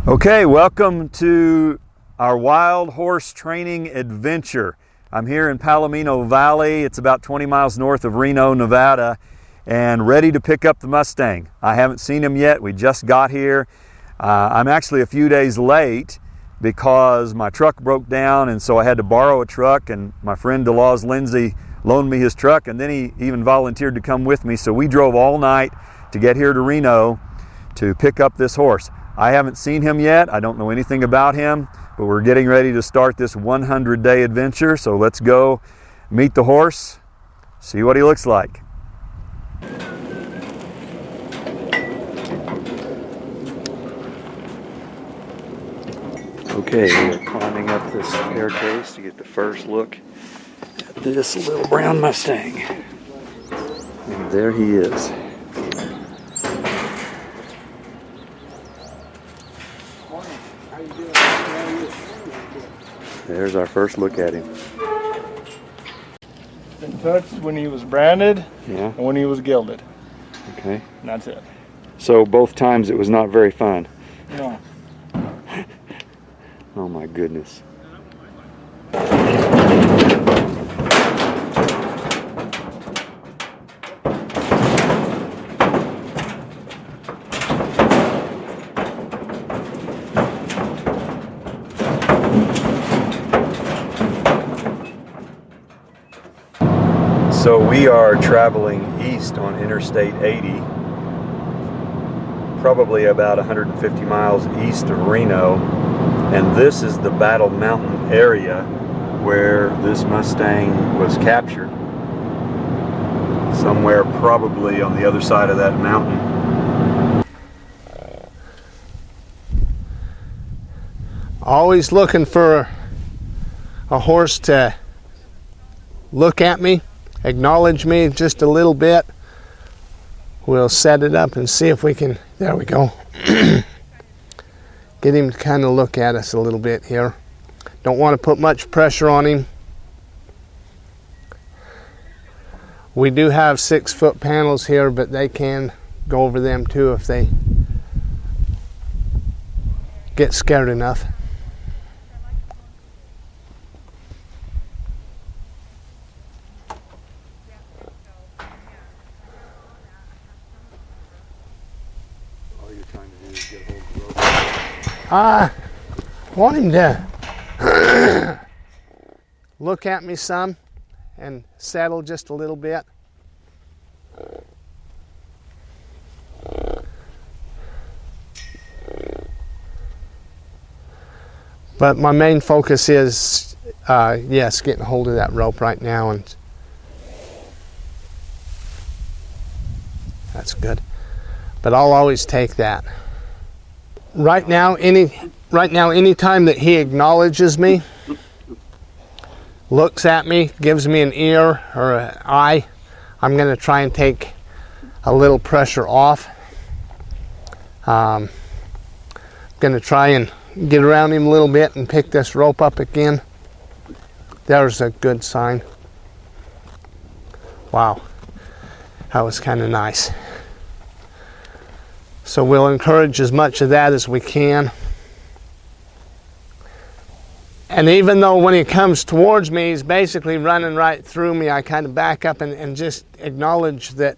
Okay, welcome to our wild horse training adventure. I'm here in Palomino Valley. It's about 20 miles north of Reno, Nevada, and ready to pick up the Mustang. I haven't seen him yet. We just got here. I'm actually a few days late because my truck broke down, and so I had to borrow a truck, and my friend DeLaws Lindsay loaned me his truck, and then he even volunteered to come with me. So we drove all night to get here to Reno to pick up this horse. I haven't seen him yet. I don't know anything about him, but we're getting ready to start this 100-day adventure. So let's go meet the horse, see what he looks like. Okay, we are climbing up this staircase to get the first look at this little brown Mustang. And there he is. There's our first look at him. Been touched when he was branded, Yeah. and when he was gilded. Okay. And that's it. So both times it was not very fun. No. Oh my goodness. So we are traveling east on Interstate 80, probably about 150 miles east of Reno, and this is the Battle Mountain area where this Mustang was captured. Somewhere probably on the other side of that mountain. Always looking for a horse to look at me, acknowledge me just a little bit. We'll set it up and see if we can, there we go. Get him to kind of look at us a little bit here. Don't want to put much pressure on him. We do have 6-foot panels here, but they can go over them too if they get scared enough. I want him to look at me some and settle just a little bit. But my main focus is, yes, getting a hold of that rope right now, and that's good. But I'll always take that. Right now, any time that he acknowledges me, looks at me, gives me an ear or an eye, I'm going to try and take a little pressure off. I'm going to try and get around him a little bit and pick this rope up again. There's a good sign. Wow, that was kind of nice. So we'll encourage as much of that as we can. And even though when he comes towards me, he's basically running right through me, I kind of back up and just acknowledge that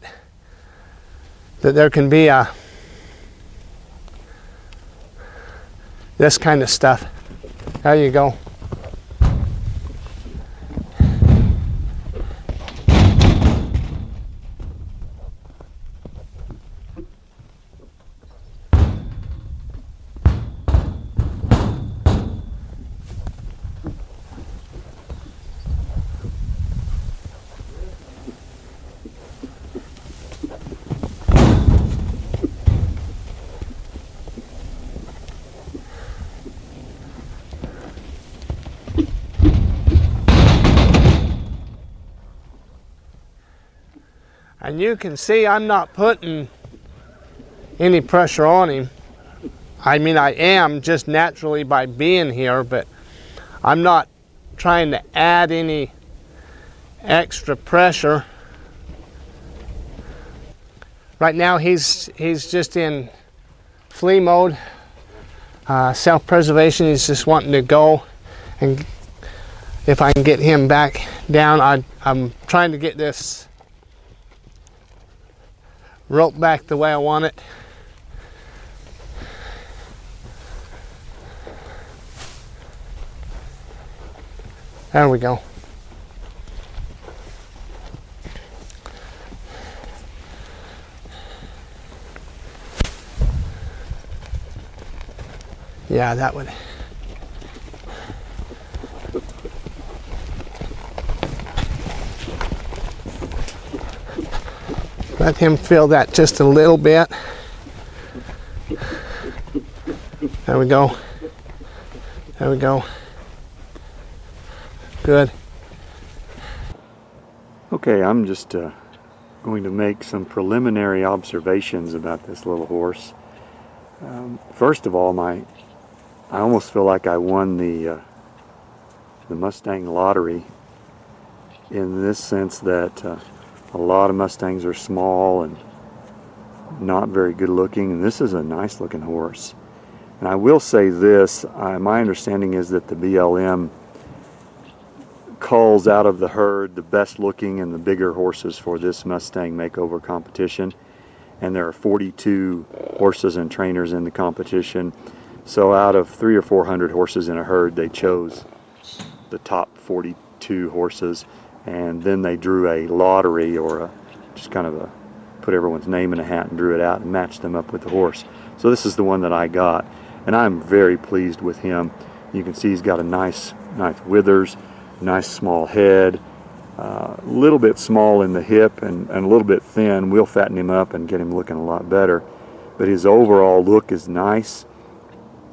there can be this kind of stuff. There you go. And you can see I'm not putting any pressure on him. I mean, I am just naturally by being here, but I'm not trying to add any extra pressure. Right now he's just in flee mode. Self-preservation is just wanting to go, and if I can get him back down, I'm trying to get this rope back the way I want it. There we go. Yeah, that would. Let him feel that just a little bit. There we go. There we go. Good. Okay, I'm just going to make some preliminary observations about this little horse. First of all, I almost feel like I won the Mustang lottery, in this sense that a lot of Mustangs are small and not very good looking, and this is a nice looking horse. And I will say this, my understanding is that the BLM culls out of the herd the best looking and the bigger horses for this Mustang Makeover competition, and there are 42 horses and trainers in the competition. So out of 300 or 400 horses in a herd, they chose the top 42 horses, and then they drew a lottery, or just kind of put everyone's name in a hat and drew it out and matched them up with the horse. So this is the one that I got, and I'm very pleased with him. You can see he's got a nice withers, nice small head, a little bit small in the hip and a little bit thin. We'll fatten him up and get him looking a lot better, but his overall look is nice.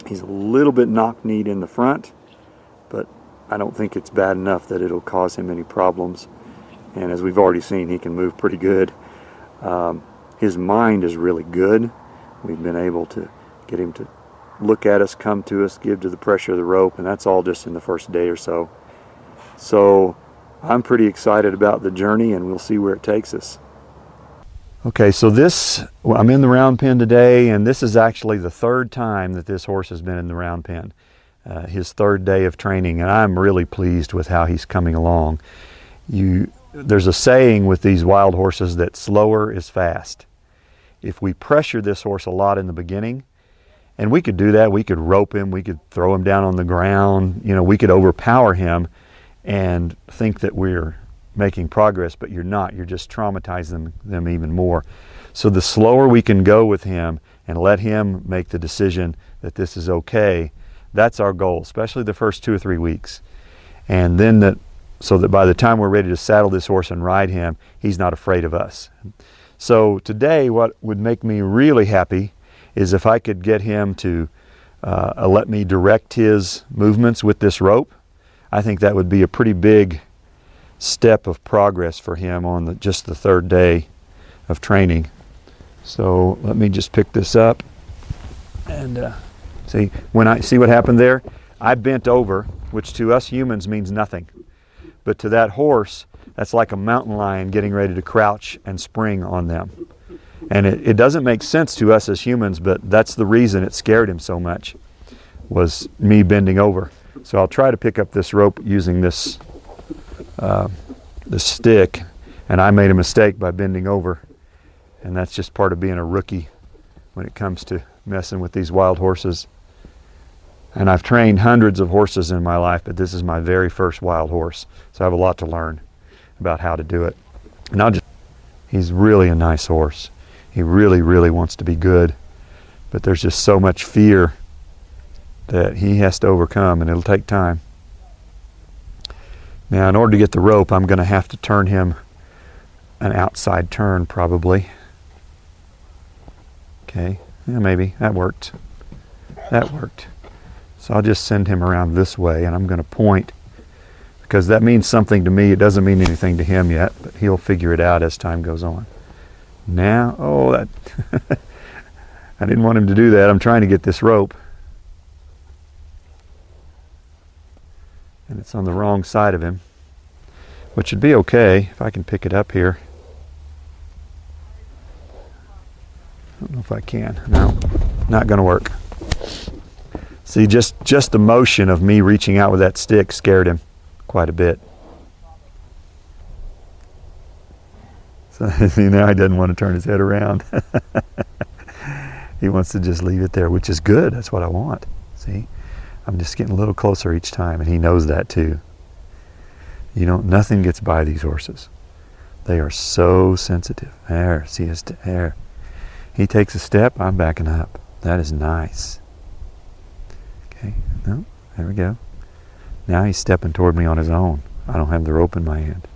He's a little bit knock-kneed in the front, but I don't think it's bad enough that it'll cause him any problems. And as we've already seen, he can move pretty good. His mind is really good. We've been able to get him to look at us, come to us, give to the pressure of the rope, and that's all just in the first day or so. So I'm pretty excited about the journey, and we'll see where it takes us. Okay, so I'm in the round pen today, and this is actually the third time that this horse has been in the round pen. His third day of training, and I'm really pleased with how he's coming along. There's a saying with these wild horses that slower is fast. If we pressure this horse a lot in the beginning, and we could do that, we could rope him, we could throw him down on the ground, we could overpower him and think that we're making progress, but you're not. You're just traumatizing them even more. So the slower we can go with him and let him make the decision that this is okay, that's our goal, especially the first 2 or 3 weeks. And then so that by the time we're ready to saddle this horse and ride him, he's not afraid of us. So today, what would make me really happy is if I could get him to let me direct his movements with this rope. I think that would be a pretty big step of progress for him on just the third day of training. So let me just pick this up and see what happened there. I bent over, which to us humans means nothing, but to that horse, that's like a mountain lion getting ready to crouch and spring on them. And it doesn't make sense to us as humans, but that's the reason it scared him so much, was me bending over. So I'll try to pick up this rope using this stick, and I made a mistake by bending over, and that's just part of being a rookie when it comes to messing with these wild horses. And I've trained hundreds of horses in my life, but this is my very first wild horse, so I have a lot to learn about how to do it. And he's really a nice horse. He really, really wants to be good, but there's just so much fear that he has to overcome, and it'll take time. Now, in order to get the rope, I'm going to have to turn him an outside turn, probably. Okay, yeah, maybe. That worked. That worked. So I'll just send him around this way, and I'm going to point, because that means something to me. It doesn't mean anything to him yet, but he'll figure it out as time goes on. Now, that I didn't want him to do that. I'm trying to get this rope, and it's on the wrong side of him, which would be okay if I can pick it up here. I don't know if I can. No, not going to work. See, just the motion of me reaching out with that stick scared him quite a bit. So now he doesn't want to turn his head around. He wants to just leave it there, which is good. That's what I want. See, I'm just getting a little closer each time, and he knows that too. You know, nothing gets by these horses. They are so sensitive. There, see his there. He takes a step, I'm backing up. That is nice. Okay, no, there we go. Now he's stepping toward me on his own. I don't have the rope in my hand.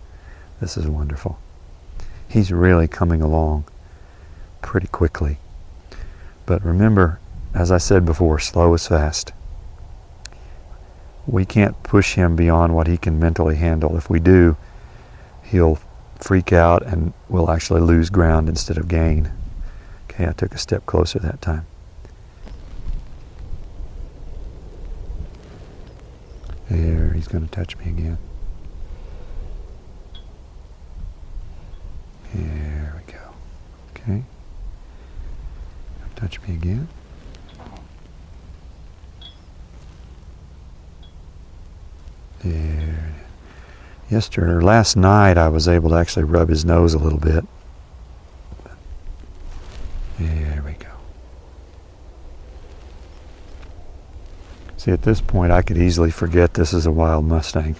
This is wonderful. He's really coming along pretty quickly. But remember, as I said before, slow is fast. We can't push him beyond what he can mentally handle. If we do, he'll freak out and we'll actually lose ground instead of gain. Okay, I took a step closer that time. There, he's going to touch me again. There we go. Okay. Touch me again. There. Last night I was able to actually rub his nose a little bit. There we go. See, at this point I could easily forget this is a wild Mustang.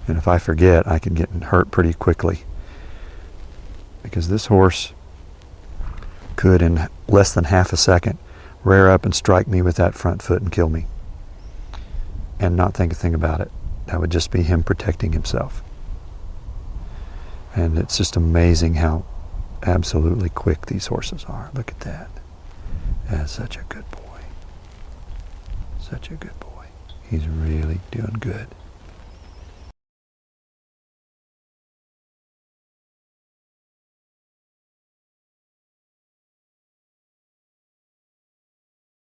And if I forget, I can get hurt pretty quickly. Because this horse could, in less than half a second, rear up and strike me with that front foot and kill me. And not think a thing about it. That would just be him protecting himself. And it's just amazing how absolutely quick these horses are. Look at that. That's such a good boy. Such a good boy. He's really doing good.